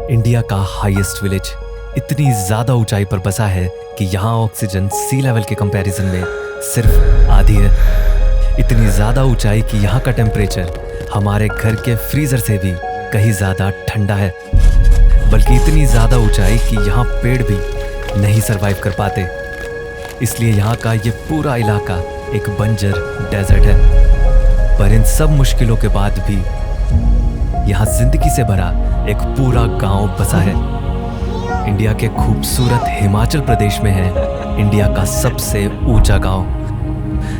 India का highest village इतनी ज्यादा ऊंचाई पर बसा है कि यहाँ ऑक्सीजन सी लेवल के कंपैरिजन में सिर्फ आधी है। इतनी ज्यादा ऊंचाई कि यहाँ का टेम्परेचर हमारे घर के फ्रीजर से भी कहीं ज्यादा ठंडा है। बल्कि इतनी ज्यादा ऊंचाई कि यहाँ पेड़ भी नहीं सरवाइव कर पाते। इसलिए यहाँ का ये पूरा इलाका एक बंजर डेजर्ट है। पर इन सब मुश्किलों के बाद भी यहाँ जिंदगी से भरा एक पूरा गांव बसा है। इंडिया के खूबसूरत हिमाचल प्रदेश में है इंडिया का सबसे ऊंचा गांव,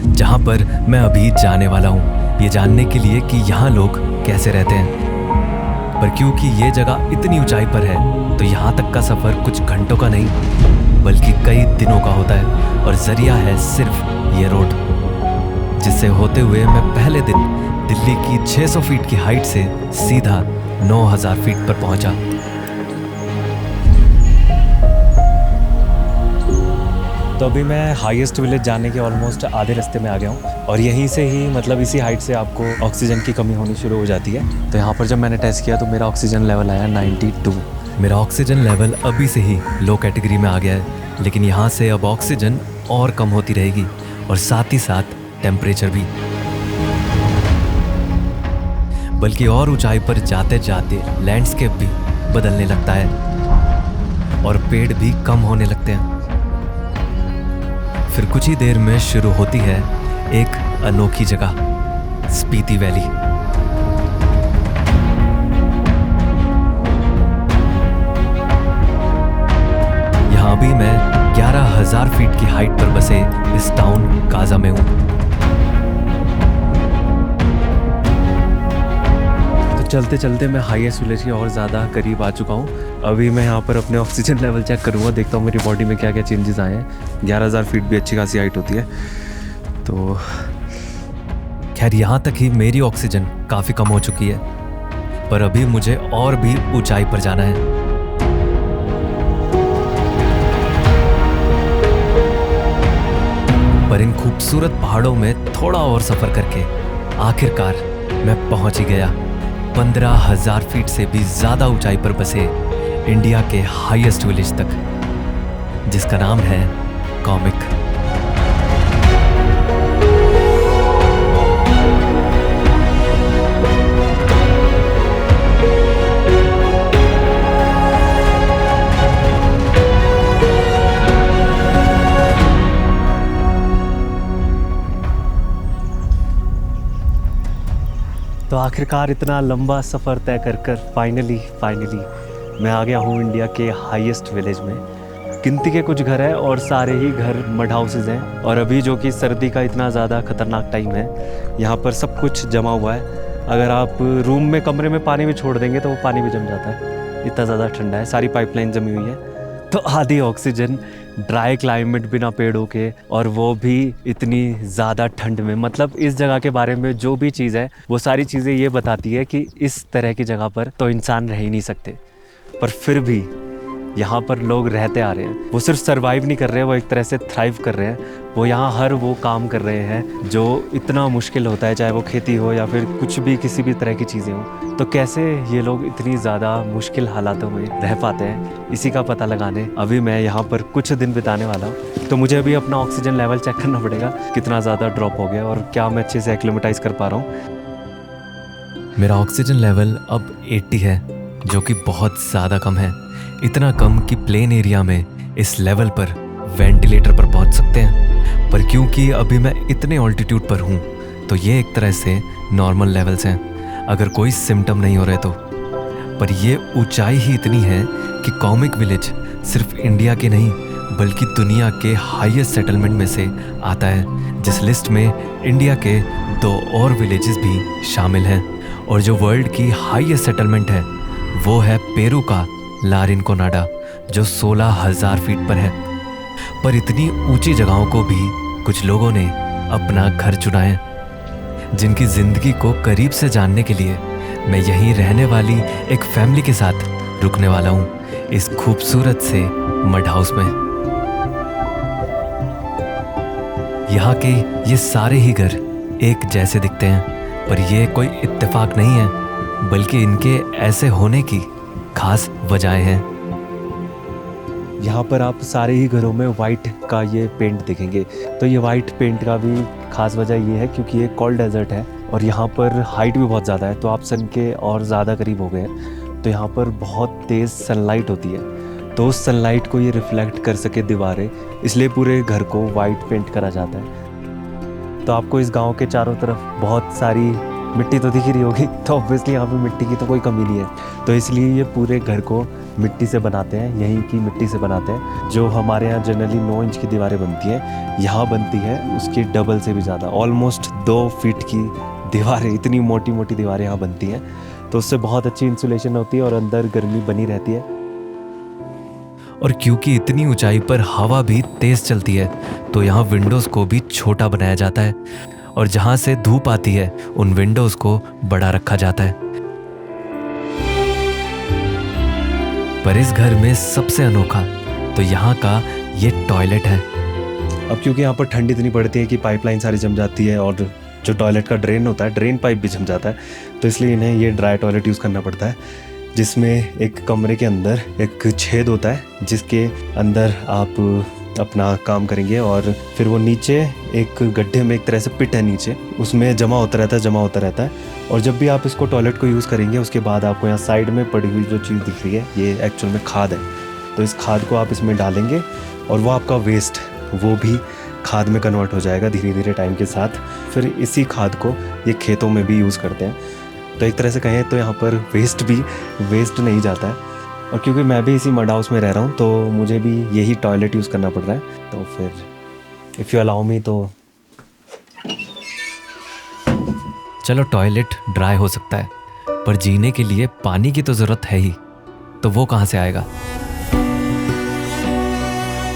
जहां पर मैं अभी जाने वाला हूं, ये जानने के लिए कि यहाँ लोग कैसे रहते हैं। पर क्योंकि ये जगह इतनी ऊंचाई पर है तो यहाँ तक का सफर कुछ घंटों का नहीं बल्कि कई दिनों का होता है। और जरिया है सिर्फ ये रोड, जिससे होते हुए मैं पहले दिन दिल्ली की 600 फीट की हाइट से सीधा 9000 फीट पर पहुंचा। तो अभी मैं हाईएस्ट विलेज जाने के ऑलमोस्ट आधे रास्ते में आ गया हूँ और यहीं से ही मतलब इसी हाइट से आपको ऑक्सीजन की कमी होनी शुरू हो जाती है। तो यहाँ पर जब मैंने टेस्ट किया तो मेरा ऑक्सीजन लेवल आया 92। मेरा ऑक्सीजन लेवल अभी से ही लो कैटेगरी में आ गया है, लेकिन यहाँ से अब ऑक्सीजन और कम होती रहेगी और साथ ही साथ टेम्परेचर भी। बल्कि और ऊंचाई पर जाते जाते लैंडस्केप भी बदलने लगता है और पेड़ भी कम होने लगते हैं। फिर कुछ ही देर में शुरू होती है एक अनोखी जगह, स्पीति वैली। यहाँ भी मैं 11,000 फीट की हाइट पर बसे इस टाउन काजा में हूँ। चलते चलते मैं हाईएस्ट विलेज के और ज़्यादा करीब आ चुका हूँ। अभी मैं यहाँ पर अपने ऑक्सीजन लेवल चेक करूँगा, देखता हूँ मेरी बॉडी में क्या क्या चेंजेस आए हैं। 11,000 फीट भी अच्छी खासी हाइट होती है। तो खैर यहाँ तक ही मेरी ऑक्सीजन काफ़ी कम हो चुकी है, पर अभी मुझे और भी ऊंचाई पर जाना है। पर इन खूबसूरत पहाड़ों में थोड़ा और सफ़र करके आखिरकार मैं पहुँच ही गया 15,000 फीट से भी ज़्यादा ऊंचाई पर बसे इंडिया के हाईएस्ट विलेज तक, जिसका नाम है कॉमिक। तो आखिरकार इतना लंबा सफ़र तय कर फाइनली मैं आ गया हूँ इंडिया के हाईएस्ट विलेज में। गिनती के कुछ घर हैं और सारे ही घर मड हाउसेज हैं। और अभी जो कि सर्दी का इतना ज़्यादा ख़तरनाक टाइम है, यहाँ पर सब कुछ जमा हुआ है। अगर आप रूम में कमरे में पानी भी छोड़ देंगे तो वो पानी भी जम जाता है, इतना ज़्यादा ठंडा है। सारी पाइपलाइन जमी हुई है। तो आधी ऑक्सीजन ड्राई क्लाइमेट बिना पेड़ों के, और वो भी इतनी ज़्यादा ठंड में। मतलब इस जगह के बारे में जो भी चीज़ है वो सारी चीज़ें ये बताती है कि इस तरह की जगह पर तो इंसान रह ही नहीं सकते। पर फिर भी यहाँ पर लोग रहते आ रहे हैं। वो सिर्फ सरवाइव नहीं कर रहे हैं, वो एक तरह से थ्राइव कर रहे हैं। वो यहाँ हर वो काम कर रहे हैं जो इतना मुश्किल होता है, चाहे वो खेती हो या फिर कुछ भी किसी भी तरह की चीज़ें हो। तो कैसे ये लोग इतनी ज़्यादा मुश्किल हालातों में रह पाते हैं, इसी का पता लगाने अभी मैं यहाँ पर कुछ दिन बिताने वाला हूँ। तो मुझे अभी अपना ऑक्सीजन लेवल चेक करना पड़ेगा, कितना ज़्यादा ड्रॉप हो गया और क्या मैं अच्छे से एक्लिमेटाइज कर पा रहा हूँ। मेरा ऑक्सीजन लेवल अब 80 है, जो कि बहुत ज़्यादा कम है। इतना कम कि प्लेन एरिया में इस लेवल पर वेंटिलेटर पर पहुंच सकते हैं। पर क्योंकि अभी मैं इतने ऑल्टीट्यूड पर हूं तो ये एक तरह से नॉर्मल लेवल्स हैं, अगर कोई सिम्टम नहीं हो रहे तो। पर ये ऊंचाई ही इतनी है कि कॉमिक विलेज सिर्फ इंडिया के नहीं बल्कि दुनिया के हाईएस्ट सेटलमेंट में से आता है, जिस लिस्ट में इंडिया के 2 और विलेजेस भी शामिल हैं। और जो वर्ल्ड की हाईएस्ट सेटलमेंट है वो है पेरू का ला रिंकोनाडा, जो 16,000 फीट पर है। पर इतनी ऊंची जगहों को भी कुछ लोगों ने अपना घर चुना है। जिनकी जिंदगी को करीब से जानने के लिए मैं यहीं रहने वाली एक फैमिली के साथ रुकने वाला हूँ, इस खूबसूरत से मड हाउस में। यहाँ के ये सारे ही घर एक जैसे दिखते हैं, पर यह कोई इत्तेफाक नहीं है, बल्कि इनके ऐसे होने की खास वजहें हैं। यहाँ पर आप सारे ही घरों में वाइट का ये पेंट देखेंगे। तो ये वाइट पेंट का भी खास वजह ये है क्योंकि ये कोल्ड डेजर्ट है और यहाँ पर हाइट भी बहुत ज़्यादा है, तो आप सन के और ज़्यादा करीब हो गए हैं, तो यहाँ पर बहुत तेज़ सनलाइट होती है। तो उस सनलाइट को ये रिफ्लेक्ट कर सके दीवारें, इसलिए पूरे घर को वाइट पेंट करा जाता है। तो आपको इस गांव के चारों तरफ बहुत सारी मिट्टी तो दिख रही होगी, तो ऑब्वियसली यहाँ पे मिट्टी की तो कोई कमी नहीं है। तो इसलिए ये पूरे घर को मिट्टी से बनाते हैं, यहीं की मिट्टी से बनाते हैं। जो हमारे यहाँ जनरली 9 इंच की दीवारें बनती हैं, यहाँ बनती है उसकी डबल से भी ज़्यादा, ऑलमोस्ट 2 फीट की दीवारें, इतनी मोटी मोटी दीवारें यहाँ बनती हैं। तो उससे बहुत अच्छी इंसुलेशन होती है और अंदर गर्मी बनी रहती है। और क्योंकि इतनी ऊंचाई पर हवा भी तेज चलती है, तो यहाँ विंडोज़ को भी छोटा बनाया जाता है और जहाँ से धूप आती है उन विंडोज़ को बड़ा रखा जाता है। पर इस घर में सबसे अनोखा तो यहाँ का ये टॉयलेट है। अब क्योंकि यहाँ पर ठंड इतनी पड़ती है कि पाइपलाइन सारी जम जाती है और जो टॉयलेट का ड्रेन होता है, ड्रेन पाइप भी जम जाता है, तो इसलिए इन्हें ये ड्राई टॉयलेट यूज़ करना पड़ता है, जिसमें एक कमरे के अंदर एक छेद होता है जिसके अंदर आप अपना काम करेंगे और फिर वो नीचे एक गड्ढे में, एक तरह से पिट है नीचे, उसमें जमा होता रहता है। और जब भी आप इसको टॉयलेट को यूज़ करेंगे उसके बाद आपको यहाँ साइड में पड़ी हुई जो चीज़ दिख रही है, ये एक्चुअल में खाद है। तो इस खाद को आप इसमें डालेंगे और वो आपका वेस्ट वो भी खाद में कन्वर्ट हो जाएगा धीरे धीरे टाइम के साथ। फिर इसी खाद को ये खेतों में भी यूज़ करते हैं। तो एक तरह से कहें तो यहाँ पर वेस्ट भी वेस्ट नहीं जाता है। और क्योंकि मैं भी इसी मड हाउस में रह रहा हूँ तो मुझे भी यही टॉयलेट यूज़ करना पड़ रहा है। तो फिर इफ़ यू अलाउ मी तो चलो, टॉयलेट ड्राई हो सकता है, पर जीने के लिए पानी की तो ज़रूरत है ही, तो वो कहाँ से आएगा?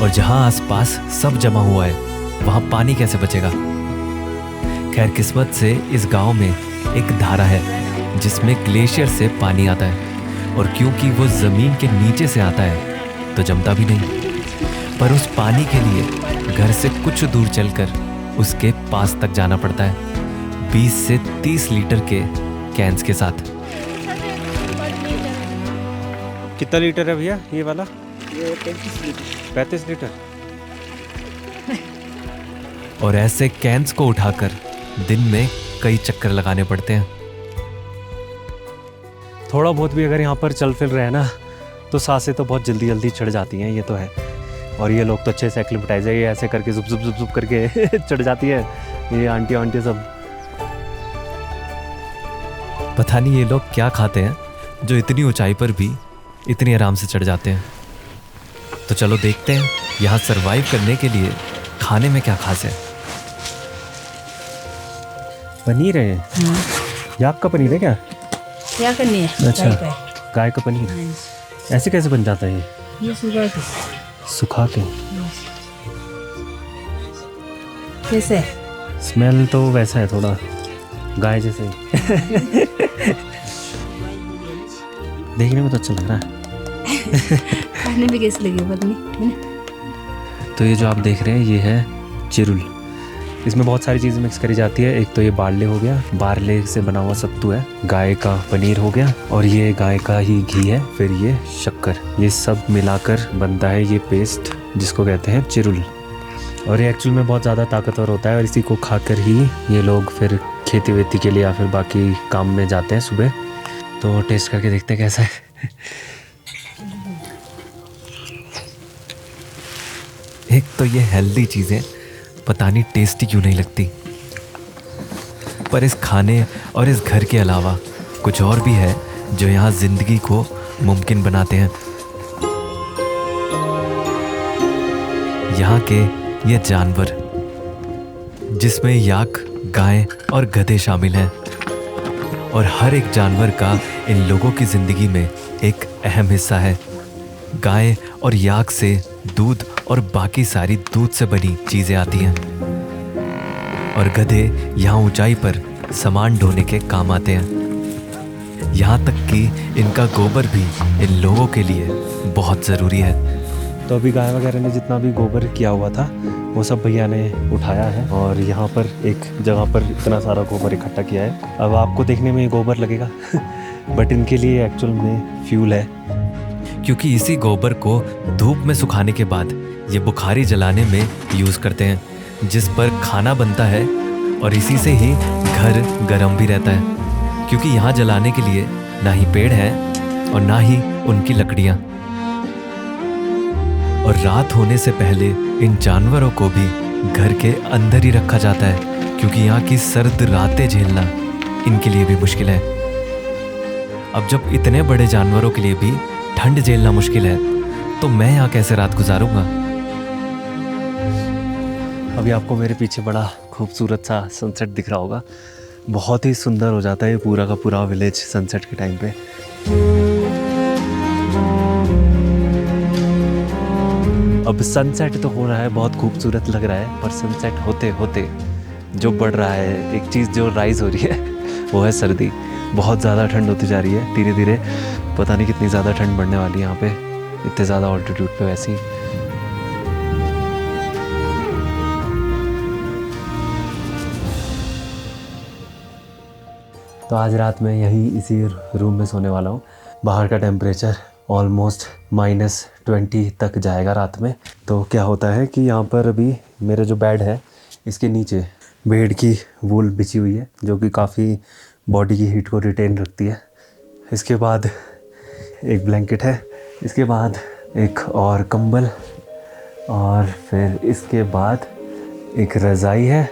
और जहाँ आसपास सब जमा हुआ है वहाँ पानी कैसे बचेगा? खैर, किस्मत से इस गांव में एक धारा है जिसमें ग्लेशियर से पानी आता है, और क्योंकि वो ज़मीन के नीचे से आता है तो जमता भी नहीं। पर उस पानी के लिए घर से कुछ दूर चलकर उसके पास तक जाना पड़ता है, 20 से 30 लीटर के कैंस के साथ। कितना लीटर है भैया ये वाला? ये 35 लीटर। 35 लीटर। और ऐसे कैंस को उठाकर दिन में कई चक्कर लगाने पड़ते हैं। थोड़ा बहुत भी अगर यहाँ पर चल फिर रहे हैं ना तो सांसें तो बहुत जल्दी जल्दी चढ़ जाती हैं, ये तो है। और ये लोग तो अच्छे से एक्लिमेटाइज है, ये ऐसे करके जुप जुप जुप जुप करके चढ़ जाती है ये आंटी सब। पता नहीं ये लोग क्या खाते हैं जो इतनी ऊंचाई पर भी इतनी आराम से चढ़ जाते हैं। तो चलो देखते हैं यहाँ सरवाइव करने के लिए खाने में क्या खास है। पनीर है, याक का पनीर है क्या? क्या करनी है? अच्छा, गाय का पनीर। ऐसे कैसे बन जाता है ये सुखा के? कैसे? स्मेल तो वैसा है थोड़ा गाय जैसे। देखने में तो अच्छा लग रहा है। खाने में कैसे लगी पता नहीं। तो ये जो आप देख रहे हैं ये है चिरुल। इसमें बहुत सारी चीज़ें मिक्स करी जाती है। एक तो ये बारले हो गया, बारले से बना हुआ सत्तू है, गाय का पनीर हो गया और ये गाय का ही घी है, फिर ये शक्कर, ये सब मिलाकर बनता है ये पेस्ट जिसको कहते हैं चिरुल। और ये एक्चुअल में बहुत ज़्यादा ताकतवर होता है और इसी को खाकर ही ये लोग फिर खेती वेती के लिए या फिर बाकी काम में जाते हैं सुबह। तो टेस्ट करके देखते हैं कैसा है। एक तो ये हेल्दी चीज़ें पता नहीं टेस्टी क्यों नहीं लगती, पर इस खाने और इस घर के अलावा कुछ और भी है जो यहाँ जिंदगी को मुमकिन बनाते हैं। यहाँ के ये जानवर जिसमें याक, गाय और गधे शामिल हैं, और हर एक जानवर का इन लोगों की जिंदगी में एक अहम हिस्सा है। गाय और याक से दूध और बाकी सारी दूध से बनी चीजें आती हैं, और गधे यहाँ ऊंचाई पर सामान ढोने के काम आते हैं। यहाँ तक कि इनका गोबर भी इन लोगों के लिए बहुत ज़रूरी है। तो अभी गाय वगैरह ने जितना भी गोबर किया हुआ था वो सब भैया ने उठाया है और यहाँ पर एक जगह पर इतना सारा गोबर इकट्ठा किया है। अब आपको देखने में ये गोबर लगेगा बट इनके लिए एक्चुअल में फ्यूल है। क्योंकि इसी गोबर को धूप में सुखाने के बाद ये बुखारी जलाने में यूज़ करते हैं, जिस पर खाना बनता है और इसी से ही घर गर्म भी रहता है, क्योंकि यहाँ जलाने के लिए ना ही पेड़ है और ना ही उनकी लकड़ियाँ। और रात होने से पहले इन जानवरों को भी घर के अंदर ही रखा जाता है, क्योंकि यहाँ की सर्द रातें झेलना इनके लिए भी मुश्किल है। अब जब इतने बड़े जानवरों के लिए भी ठंड झेलना मुश्किल है, तो मैं यहाँ कैसे रात गुजारूंगा? अभी आपको मेरे पीछे बड़ा खूबसूरत सा सनसेट दिख रहा होगा। बहुत ही सुंदर हो जाता है ये पूरा का पूरा विलेज सनसेट के टाइम पे। अब सनसेट तो हो रहा है, बहुत खूबसूरत लग रहा है, पर सनसेट होते होते जो बढ़ रहा है, एक चीज़ जो राइज हो रही है वो है सर्दी। बहुत ज़्यादा ठंड होती जा रही है धीरे धीरे। पता नहीं कितनी ज़्यादा ठंड बढ़ने वाली है यहाँ पे, इतने ज़्यादा ऑल्टीट्यूड पे वैसे ही। तो आज रात में यही इसी रूम में सोने वाला हूँ। बाहर का टेम्परेचर ऑलमोस्ट -20 तक जाएगा रात में। तो क्या होता है कि यहाँ पर अभी मेरा जो बेड है इसके नीचे भेड़ की वूल बिछी हुई है, जो कि काफ़ी बॉडी की हीट को रिटेन रखती है। इसके बाद एक ब्लैंकेट है, इसके बाद एक और कंबल, और फिर इसके बाद एक रज़ाई है।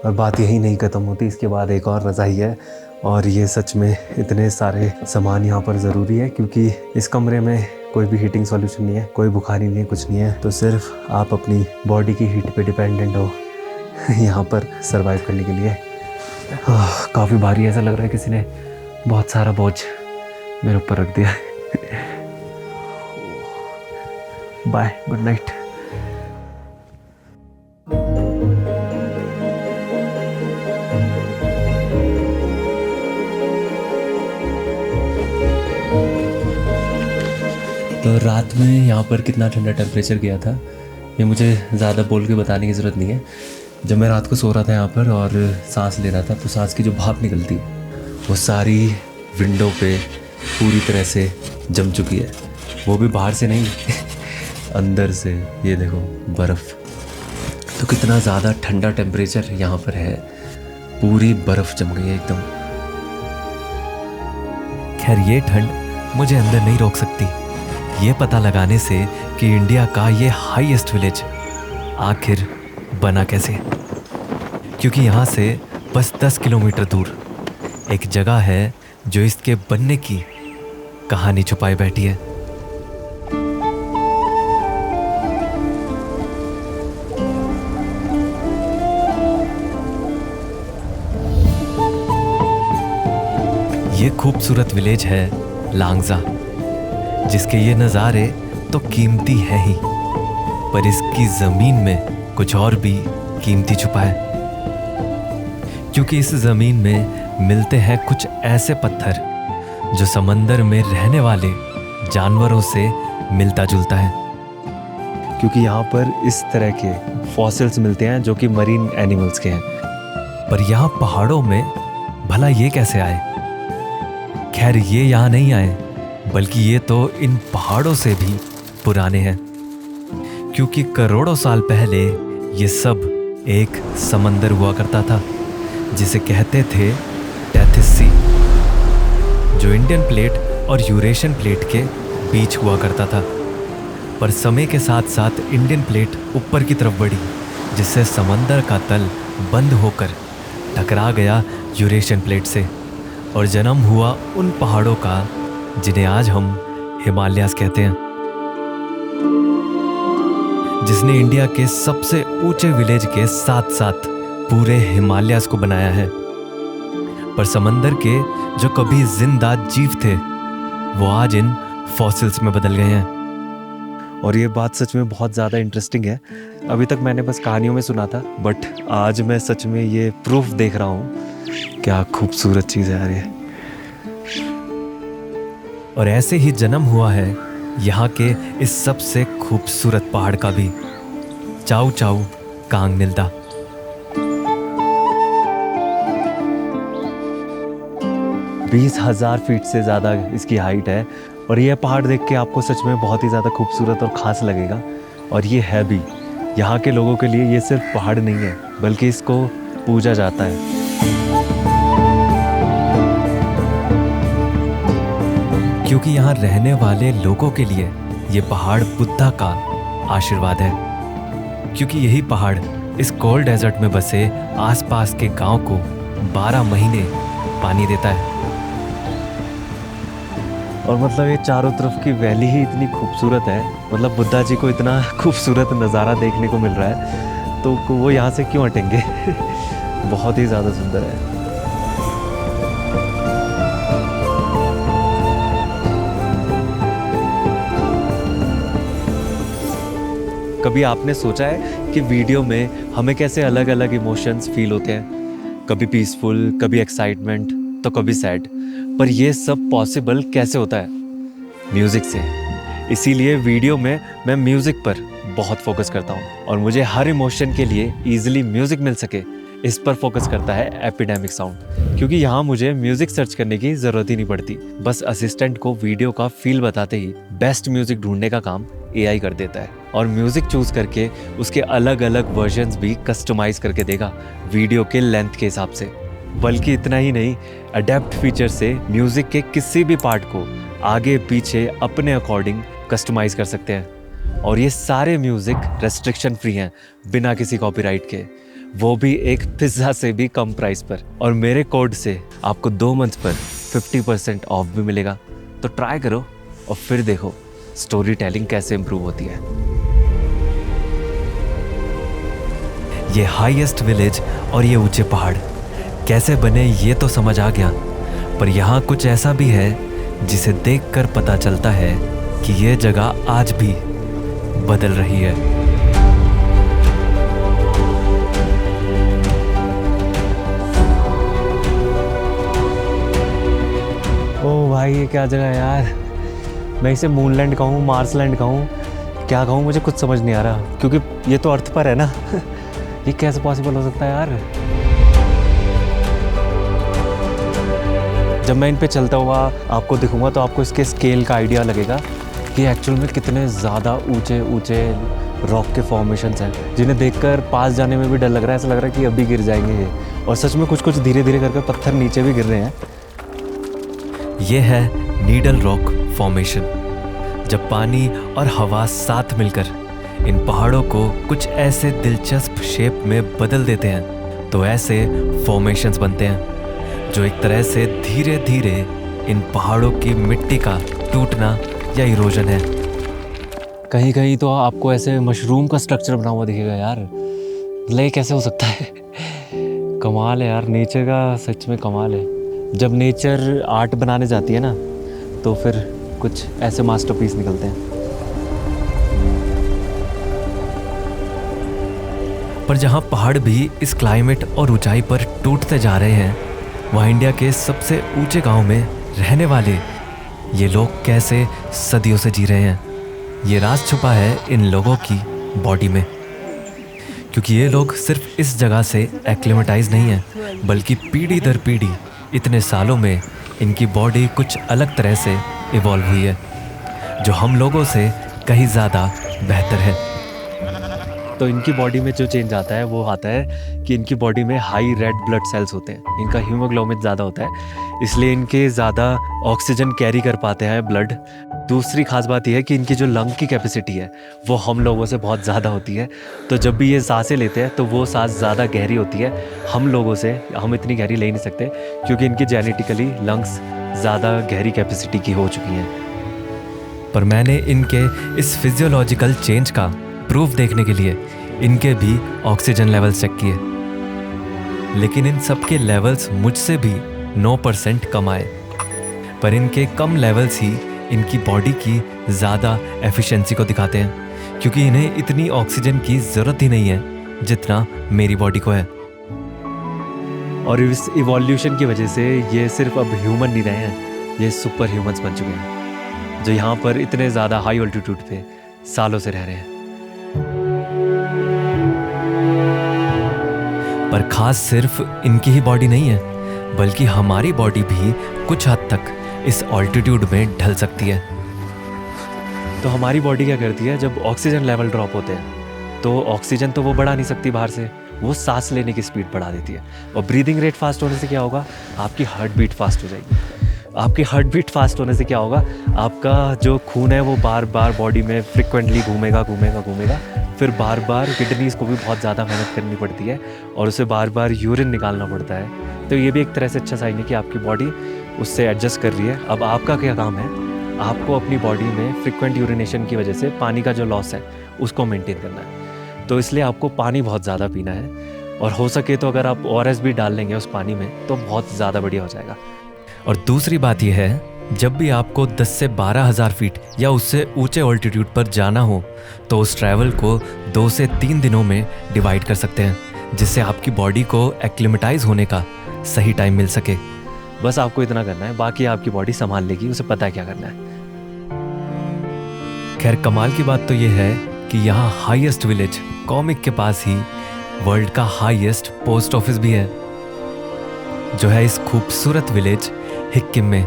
और बात यही नहीं ख़त्म होती, इसके बाद एक और रज़ाई है। और ये सच में इतने सारे सामान यहाँ पर ज़रूरी है, क्योंकि इस कमरे में कोई भी हीटिंग सॉल्यूशन नहीं है, कोई बुखारी नहीं है, कुछ नहीं है। तो सिर्फ आप अपनी बॉडी की हीट पे डिपेंडेंट हो यहाँ पर सरवाइव करने के लिए। काफ़ी भारी ऐसा लग रहा है, किसी ने बहुत सारा बोझ मेरे ऊपर रख दिया। Bye, good night. तो रात में यहाँ पर कितना ठंडा टेम्परेचर गया था ये मुझे ज़्यादा बोल के बताने की ज़रूरत नहीं है। जब मैं रात को सो रहा था यहाँ पर और सांस ले रहा था, तो सांस की जो भाप निकलती वो सारी विंडो पे पूरी तरह से जम चुकी है। वो भी बाहर से नहीं अंदर से। ये देखो बर्फ़। तो कितना ज़्यादा ठंडा टेम्परेचर यहाँ पर है, पूरी बर्फ़ जम गई है एकदम। खैर ये ठंड मुझे अंदर नहीं रोक सकती, ये पता लगाने से कि इंडिया का ये हाईएस्ट विलेज आखिर बना कैसे। क्योंकि यहाँ से बस 10 किलोमीटर दूर एक जगह है जो इसके बनने की कहानी छुपाई बैठी है। ये खूबसूरत विलेज है लांगजा, जिसके ये नज़ारे तो कीमती हैं ही, पर इसकी ज़मीन में कुछ और भी कीमती छुपा है। क्योंकि इस ज़मीन में मिलते हैं कुछ ऐसे पत्थर जो समंदर में रहने वाले जानवरों से मिलता जुलता है। क्योंकि यहाँ पर इस तरह के फॉसिल्स मिलते हैं जो कि मरीन एनिमल्स के हैं। पर यहाँ पहाड़ों में भला ये कैसे आए? खैर ये यहाँ नहीं आए, बल्कि ये तो इन पहाड़ों से भी पुराने हैं। क्योंकि करोड़ों साल पहले ये सब एक समंदर हुआ करता था, जिसे कहते थे टेथिस सी, जो इंडियन प्लेट और यूरेशियन प्लेट के बीच हुआ करता था। पर समय के साथ साथ इंडियन प्लेट ऊपर की तरफ बढ़ी, जिससे समंदर का तल बंद होकर टकरा गया यूरेशियन प्लेट से, और जन्म हुआ उन पहाड़ों का जिन्हें आज हम हिमालयास कहते हैं, जिसने इंडिया के सबसे ऊंचे विलेज के साथ साथ पूरे हिमालयास को बनाया है। पर समंदर के जो कभी जिंदा जीव थे वो आज इन फॉसिल्स में बदल गए हैं। और ये बात सच में बहुत ज़्यादा इंटरेस्टिंग है। अभी तक मैंने बस कहानियों में सुना था, बट आज मैं सच में ये प्रूफ देख रहा हूँ। क्या खूबसूरत चीज़ है यार ये। और ऐसे ही जन्म हुआ है यहाँ के इस सबसे खूबसूरत पहाड़ का भी, चाउ चाउ कांग निल्दा। 20,000 फीट से ज़्यादा इसकी हाइट है और ये पहाड़ देख के आपको सच में बहुत ही ज़्यादा खूबसूरत और ख़ास लगेगा। और ये है भी, यहाँ के लोगों के लिए ये सिर्फ पहाड़ नहीं है बल्कि इसको पूजा जाता है। क्योंकि यहाँ रहने वाले लोगों के लिए ये पहाड़ बुद्धा का आशीर्वाद है। क्योंकि यही पहाड़ इस कोल्ड डेजर्ट में बसे आसपास के गांव को 12 महीने पानी देता है। और मतलब ये चारों तरफ की वैली ही इतनी खूबसूरत है, मतलब बुद्धा जी को इतना खूबसूरत नज़ारा देखने को मिल रहा है तो वो यहाँ से क्यों हटेंगे। बहुत ही ज़्यादा सुंदर है। कभी आपने सोचा है कि वीडियो में हमें कैसे अलग अलग इमोशंस फील होते हैं, कभी पीसफुल, कभी एक्साइटमेंट, तो कभी सैड, पर ये सब पॉसिबल कैसे होता है? म्यूज़िक से। इसीलिए वीडियो में मैं म्यूज़िक पर बहुत फोकस करता हूँ और मुझे हर इमोशन के लिए ईजिली म्यूज़िक मिल सके, इस पर फोकस करता है एपिडेमिक साउंड। क्योंकि यहाँ मुझे म्यूज़िक सर्च करने की ज़रूरत ही नहीं पड़ती, बस असिस्टेंट को वीडियो का फील बताते ही बेस्ट म्यूज़िक ढूंढने का काम AI कर देता है और म्यूज़िक चूज़ करके उसके अलग अलग वर्जन्स भी कस्टमाइज़ करके देगा वीडियो के लेंथ के हिसाब से। बल्कि इतना ही नहीं, अडेप्ट फीचर से म्यूज़िक के किसी भी पार्ट को आगे पीछे अपने अकॉर्डिंग कस्टमाइज़ कर सकते हैं। और ये सारे म्यूज़िक रेस्ट्रिक्शन फ्री हैं, बिना किसी कॉपीराइट के, वो भी एक पिज़्ज़ा से भी कम प्राइस पर। और मेरे कोड से आपको 2 मंथ पर 50% ऑफ भी मिलेगा। तो ट्राई करो और फिर देखो स्टोरी टेलिंग कैसे इम्प्रूव होती है। ये हाईएस्ट विलेज और ये ऊंचे पहाड़ कैसे बने ये तो समझ आ गया, पर यहाँ कुछ ऐसा भी है जिसे देखकर पता चलता है कि ये जगह आज भी बदल रही है। ओ भाई, ये क्या जगह है यार। मैं इसे मूनलैंड कहूँ, मार्सलैंड कहूँ, क्या कहूँ, मुझे कुछ समझ नहीं आ रहा, क्योंकि ये तो अर्थ पर है ना। ये कैसे पॉसिबल हो सकता है यार। जब मैं इन पे चलता हुआ आपको दिखूंगा तो आपको इसके स्केल का आइडिया लगेगा कि एक्चुअल में कितने ज़्यादा ऊंचे ऊंचे रॉक के फॉर्मेशंस हैं, जिन्हें देखकर पास जाने में भी डर लग रहा है। ऐसा लग रहा है कि अभी गिर जाएंगे ये। और सच में कुछ कुछ धीरे धीरे करके पत्थर नीचे भी गिर रहे हैं। ये है नीडल रॉक फॉर्मेशन। जब पानी और हवा साथ मिलकर इन पहाड़ों को कुछ ऐसे दिलचस्प शेप में बदल देते हैं तो ऐसे फॉर्मेशंस बनते हैं जो एक तरह से धीरे धीरे इन पहाड़ों की मिट्टी का टूटना या इरोजन है। कहीं कहीं तो आपको ऐसे मशरूम का स्ट्रक्चर बना हुआ दिखेगा यार। मतलब ये कैसे हो सकता है। कमाल है यार, नेचर का सच में कमाल है। जब नेचर आर्ट बनाने जाती है ना तो फिर कुछ ऐसे मास्टरपीस निकलते हैं। पर जहाँ पहाड़ भी इस क्लाइमेट और ऊंचाई पर टूटते जा रहे हैं, वहाँ इंडिया के सबसे ऊंचे गांव में रहने वाले ये लोग कैसे सदियों से जी रहे हैं। ये राज छुपा है इन लोगों की बॉडी में। क्योंकि ये लोग सिर्फ इस जगह से एक्लिमेटाइज नहीं हैं, बल्कि पीढ़ी दर पीढ़ी इतने सालों में इनकी बॉडी कुछ अलग तरह से इवॉल्व हुई है, जो हम लोगों से कहीं ज़्यादा बेहतर है। तो इनकी बॉडी में जो चेंज आता है वो आता है कि इनकी बॉडी में हाई रेड ब्लड सेल्स होते हैं, इनका हीमोग्लोबिन ज़्यादा होता है, इसलिए इनके ज़्यादा ऑक्सीजन कैरी कर पाते हैं ब्लड। दूसरी खास बात यह है कि इनकी जो लंग की कैपेसिटी है वो हम लोगों से बहुत ज़्यादा होती है। तो जब भी ये सांसें लेते हैं तो वो सांस ज़्यादा गहरी होती है। हम लोगों से हम इतनी गहरी ले नहीं सकते क्योंकि इनकी जेनेटिकली लंग्स ज़्यादा गहरी कैपेसिटी की हो चुकी हैं। पर मैंने इनके इस फिजियोलॉजिकल चेंज का प्रूफ देखने के लिए इनके भी ऑक्सीजन लेवल्स चेक किए, लेकिन इन सब के लेवल्स मुझसे भी 9% कम आए। पर इनके कम लेवल्स ही इनकी बॉडी की ज़्यादा एफिशिएंसी को दिखाते हैं, क्योंकि इन्हें इतनी ऑक्सीजन की ज़रूरत ही नहीं है जितना मेरी बॉडी को है। और इस इवोल्यूशन की वजह से ये सिर्फ अब ह्यूमन नहीं रहे हैं, ये सुपर ह्यूमन्स बन चुके हैं जो यहाँ पर इतने ज़्यादा हाई ऑल्टीट्यूड पे सालों से रह रहे हैं। पर खास सिर्फ इनकी ही बॉडी नहीं है, बल्कि हमारी बॉडी भी कुछ हद तक इस ऑल्टीट्यूड में ढल सकती है। तो हमारी बॉडी क्या करती है, जब ऑक्सीजन लेवल ड्रॉप होते हैं तो ऑक्सीजन तो वो बढ़ा नहीं सकती बाहर से, वो सांस लेने की स्पीड बढ़ा देती है। और ब्रीदिंग रेट फास्ट होने से क्या होगा, आपकी हार्ट बीट फास्ट हो जाएगी। आपकी हार्ट बीट फास्ट होने से क्या होगा, आपका जो खून है वो बार बार बॉडी में फ्रिक्वेंटली घूमेगा, फिर बार बार किडनीज़ को भी बहुत ज़्यादा मेहनत करनी पड़ती है और उसे बार बार यूरिन निकालना पड़ता है। तो ये भी एक तरह से अच्छा साइन है कि आपकी बॉडी उससे एडजस्ट कर रही है। अब आपका क्या काम है, आपको अपनी बॉडी में फ्रिक्वेंट यूरिनेशन की वजह से पानी का जो लॉस है उसको मेंटेन करना है। तो इसलिए आपको पानी बहुत ज़्यादा पीना है और हो सके तो अगर आप ORS भी डाल लेंगे उस पानी में तो बहुत ज़्यादा बढ़िया हो जाएगा। और दूसरी बात यह है, जब भी आपको 10 से 12,000 फीट या उससे ऊंचे ऑल्टीट्यूड पर जाना हो तो उस ट्रैवल को 2 से 3 दिनों में डिवाइड कर सकते हैं, जिससे आपकी बॉडी को एक्लिमेटाइज होने का सही टाइम मिल सके। बस आपको इतना करना है, बाकी आपकी बॉडी संभाल लेगी, उसे पता है क्या करना है। खैर कमाल की बात तो यह है कि यहाँ हाईएस्ट विलेज कॉमिक के पास ही वर्ल्ड का हाईएस्ट पोस्ट ऑफिस भी है, जो है इस खूबसूरत विलेज हिक्किम में।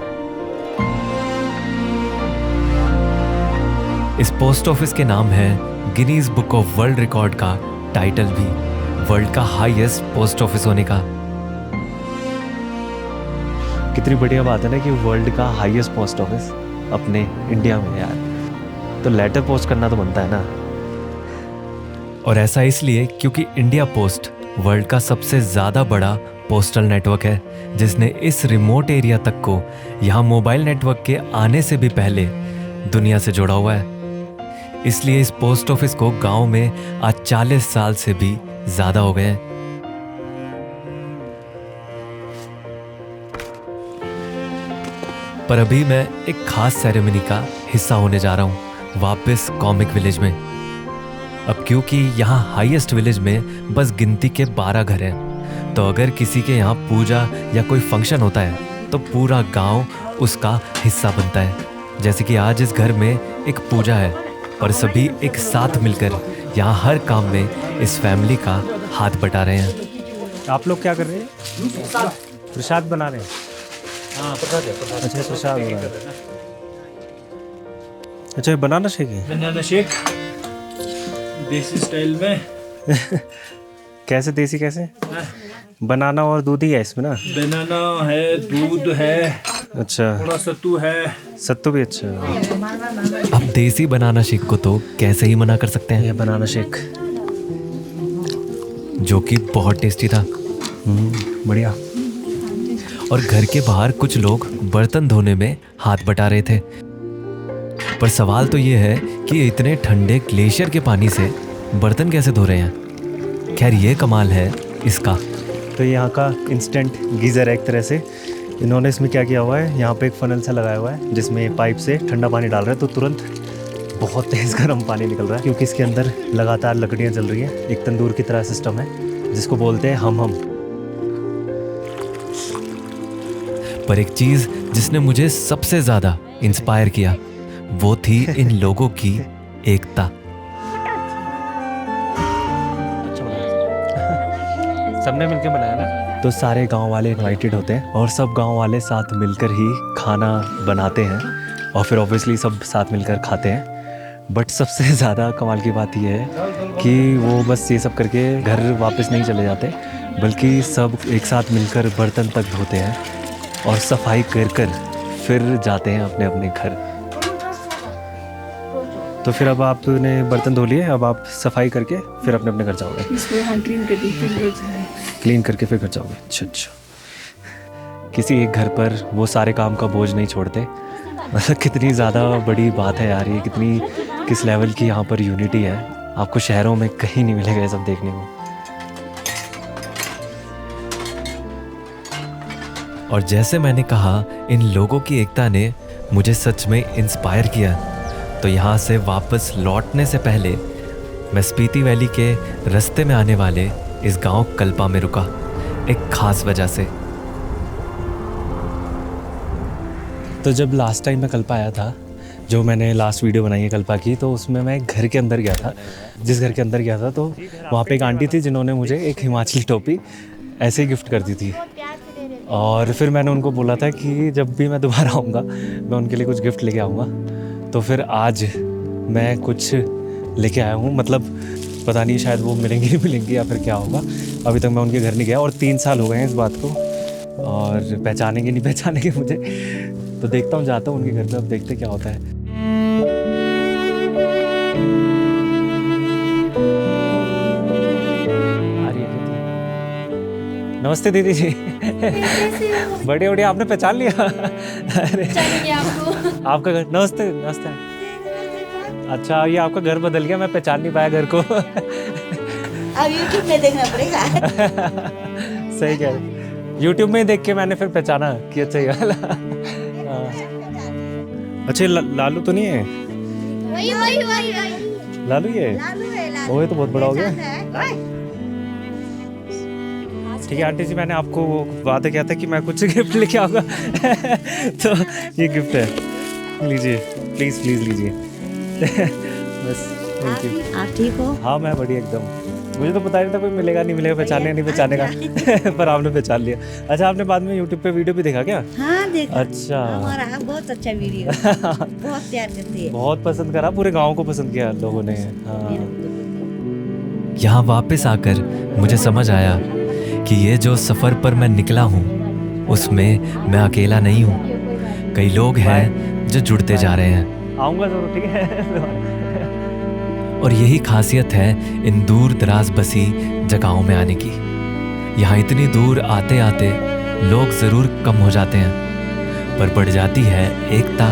इस पोस्ट ऑफिस के नाम है Guinness book of world record का टाइटल भी वर्ल्ड का हाईएस्ट पोस्ट ऑफिस होने का। कितनी बढ़िया बात है ना कि वर्ल्ड का हाईएस्ट पोस्ट ऑफिस अपने इंडिया में यार, तो लेटर पोस्ट करना तो बनता है ना। और ऐसा इसलिए क्योंकि इंडिया पोस्ट वर्ल्ड का सबसे ज़्यादा बड़ा पोस्टल नेटवर्क है, जिसने इस रिमोट एरिया तक को यहाँ मोबाइल नेटवर्क के आने से भी पहले दुनिया से जोड़ा हुआ है। इसलिए इस पोस्ट ऑफिस को गांव में आज 40 साल से भी ज़्यादा हो गए हैं। पर अभी मैं एक खास सेरेमनी का हिस्सा होने जा रहा हूँ वापस कॉमिक विलेज में। अब क्योंकि यहाँ हाईएस्ट विलेज में बस गिनती के 12 घर हैं, तो अगर किसी के यहाँ पूजा या कोई फंक्शन होता है तो पूरा गांव उसका हिस्सा बनता है। जैसे कि आज इस घर में एक पूजा है, पर सभी एक साथ मिलकर यहाँ हर काम में इस फैमिली का हाथ बटा रहे हैं। आप लोग क्या कर रहे हैं? प्रसाद बना रहे हैं। हाँ प्रसाद है, प्रसाद। अच्छा प्रसाद बना रहे हैं। अच्छा ये बनाना शेक है? बनाना शेक देसी स्टाइल में। कैसे देसी कैसे? बनाना और दूध ही है इसमें ना? बनाना है, दूध है, अच्छा थोड़ा सत्तू है। सत्तू भी अच्छा। अब देसी बनाना शेक को तो कैसे ही मना कर सकते हैं, ये बनाना शेक जो कि बहुत टेस्टी था। बढ़िया। और घर के बाहर कुछ लोग बर्तन धोने में हाथ बटा रहे थे। पर सवाल तो ये है कि इतने ठंडे ग्लेशियर के पानी से बर्तन कैसे धो रहे हैं। खैर ये कमाल है इसका। तो यहाँ का इंस्टेंट गीज़र है एक तरह से। इन्होंने इसमें क्या किया हुआ है, यहाँ पे एक फनल सा लगाया हुआ है जिसमें पाइप से ठंडा पानी डाल रहे हैं, तो तुरंत बहुत तेज़ गर्म पानी निकल रहा है, क्योंकि इसके अंदर लगातार लकड़ियाँ जल रही हैं। एक तंदूर की तरह सिस्टम है जिसको बोलते हैं हम। पर एक चीज़ जिसने मुझे सबसे ज़्यादा इंस्पायर किया वो थी इन लोगों की एकता। सबने मिलकर बनाया ना? तो सारे गांव वाले इनवाइटेड होते हैं और सब गांव वाले साथ मिलकर ही खाना बनाते हैं और फिर ऑब्वियसली सब साथ मिलकर खाते हैं। बट सबसे ज़्यादा कमाल की बात यह है कि वो बस ये सब करके घर वापस नहीं चले जाते, बल्कि सब एक साथ मिलकर बर्तन तक धोते हैं और सफाई कर फिर जाते हैं अपने अपने घर। तो फिर अब आपने बर्तन धो लिए, अब आप सफाई करके फिर अपने अपने घर जाओगे? इसको हाँ क्लीन करके फिर घर जाओगे? अच्छा अच्छा। किसी एक घर पर वो सारे काम का बोझ नहीं छोड़ते। मतलब कितनी ज़्यादा बड़ी बात है यार ये, कितनी किस लेवल की यहाँ पर यूनिटी है। आपको शहरों में कहीं नहीं मिलेगा ये सब देखने को। और जैसे मैंने कहा इन लोगों की एकता ने मुझे सच में इंस्पायर किया। तो यहाँ से वापस लौटने से पहले मैं स्पीति वैली के रास्ते में आने वाले इस गांव कल्पा में रुका, एक खास वजह से। तो जब लास्ट टाइम मैं कल्पा आया था, जो मैंने लास्ट वीडियो बनाई है कल्पा की, तो उसमें मैं घर के अंदर गया था। जिस घर के अंदर गया था तो वहाँ पे एक आंटी थी जिन्होंने मुझे एक हिमाचली टोपी ऐसे ही गिफ्ट कर दी थी। और फिर मैंने उनको बोला था कि जब भी मैं दोबारा आऊँगा मैं उनके लिए कुछ गिफ्ट लेके आऊँगा। तो फिर आज मैं कुछ लेके आया हूँ, मतलब पता नहीं शायद वो मिलेंगे नहीं मिलेंगे या फिर क्या होगा। अभी तक मैं उनके घर नहीं गया और 3 साल हो गए हैं इस बात को, और पहचानेंगे नहीं पहचानेंगे मुझे, तो देखता हूँ, जाता हूँ उनके घर पे, अब देखते क्या होता है। आ रही है क्या थी? नमस्ते दीदी जी। बढ़िया बढ़िया, आपने पहचान लिया? अरे आपका घर, नमस्ते नमस्ते। अच्छा, ये आपका घर बदल गया, मैं पहचान नहीं पाया घर को। अब यूट्यूब में देखना पड़ेगा। सही कह रहे, यूट्यूब में ही देख के मैंने फिर पहचाना कि अच्छा ये वाला। हाँ। अच्छा, लालू तो नहीं है? वही लालू ये? वो ये तो बहुत बड़ा हो गया। ठीक है आंटी जी, मैंने आपको वो वादा किया था कि मैं कुछ गिफ्ट लेके आऊँगा। तो ये गिफ्ट है, लीजिए प्लीज़ प्लीज़ लीजिए। बस थैंक यू। आप ठीक हो? हाँ मैं बढ़िया एकदम। मुझे तो पता नहीं था कोई मिलेगा नहीं मिलेगा, पहचाने नहीं पहचाने का। पर आपने पहचान लिया। अच्छा, आपने बाद में यूट्यूब पे वीडियो भी देखा क्या? हाँ देखा। अच्छा। हमारा बहुत अच्छा वीडियो। बहुत प्यार करती है। बहुत पसंद करा, पूरे गांव को पसंद किया लोगों ने। हाँ। यहाँ वापस आकर मुझे समझ आया कि ये जो सफ़र पर मैं निकला हूँ उसमें मैं अकेला नहीं हूँ, कई लोग हैं जो जुड़ते जा रहे हैं। आऊँगा जरूर, ठीक है। और यही खासियत है इन दूर दराज बसी जगहों में आने की। यहाँ इतनी दूर आते आते लोग ज़रूर कम हो जाते हैं, पर बढ़ जाती है एकता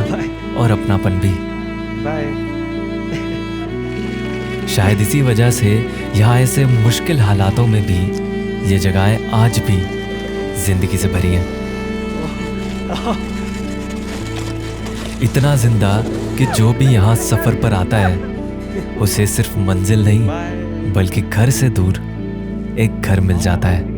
और अपनापन भी। बाय। शायद इसी वजह से यहाँ ऐसे मुश्किल हालातों में भी ये जगहें आज भी जिंदगी से भरी हैं। इतना जिंदा कि जो भी यहाँ सफ़र पर आता है उसे सिर्फ मंजिल नहीं बल्कि घर से दूर एक घर मिल जाता है।